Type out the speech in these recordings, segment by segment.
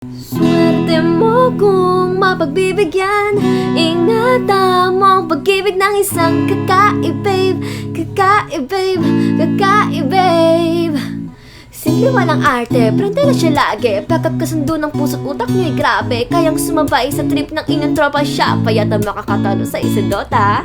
Swerte mo kung mapagbibigyan. Ingatan mo ang pag-ibig ng isang kakaibig. Kakaibig, kakaibig. Simple walang arte, prende na siya lagi. Pagkakasundo ng puso't utak niyo'y grabe. Kayang sumabay sa trip ng inyong tropa siya. Payat ang makakatalo sa isidota.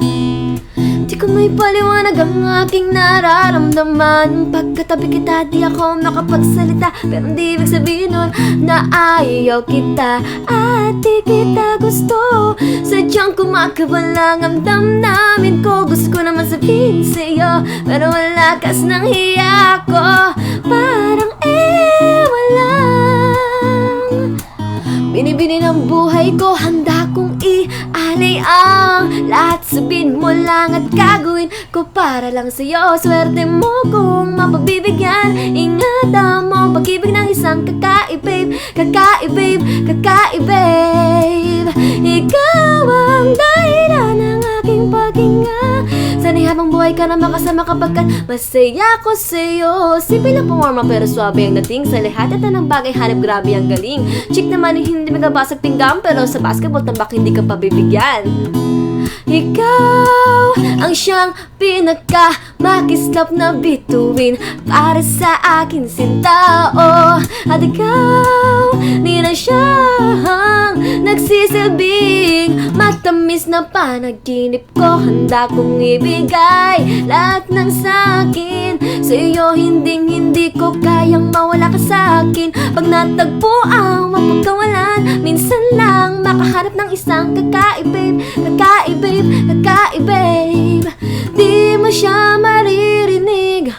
Di ko may paliwanag ang aking nararamdaman. Pagkatabi kita, di ako makapagsalita. Pero hindi ibig sabihin nun na ayaw kita at di kita gusto. Sadyang kumakabalang ang damdamin ko. Gusto ko naman sabihin sa'yo, pero wala kas nang hiya ko. Parang ewan lang. Binibini ng buhay ko, handa kong ialay ang lahat. Sabihin mo lang at gagawin ko para lang sa'yo. Swerte mo kung mapagbibigyan. Ingatan mo ang pag-ibig ng isang kakaibig. Kakaibig, kakaibig. Ikaw ang dahilan ng aking paghinga. Sana'y habang buhay ka na makasama kapagkat masaya ko sa'yo. Simple lang pumarma pero swabe ang dating. Sa lahat at ng bagay hanap grabe ang galing. Chick naman yung hindi magabasag pinggan, pero sa basketball tambak hindi ka pabibigyan. Ikaw ang siyang pinaka-makislap na bituin para sa akin sinta, oh. At ikaw, di na siyang nagsisilbing matamis na panaginip ko. Handa kong ibigay lahat ng sakin sa'yo, hindi ko kayang mawala ka sa'kin. Pag natagpuan, wag magkawalan. Minsan lang makahanap ng isang kakaibig. Kakaibig, kakaibig. Di mo siya maririnig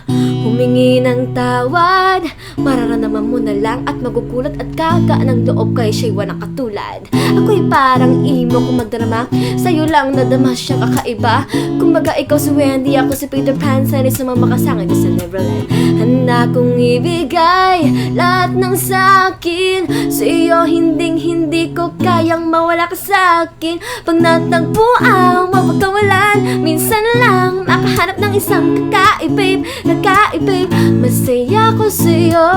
humingi ng tawad. Mararamdaman mo na lang at magugulat at kagaan ng loob kay siya'y walang katulad. Ako'y parang imo kung magdrama, sa'yo lang nadama siyang kakaiba. Kumbaga ikaw si Wendy, ako si Peter Pan. Sana'y sumama ka sa'kin sa Neverland. Handa kong ibigay lahat ng sa'kin sa'yo, hindi ko kayang mawala ka sa'kin. Pag natagpuan, mapagkawalan. Minsan lang makahanap ng isang kakaibig. Kakaibig, masaya ko sa'yo.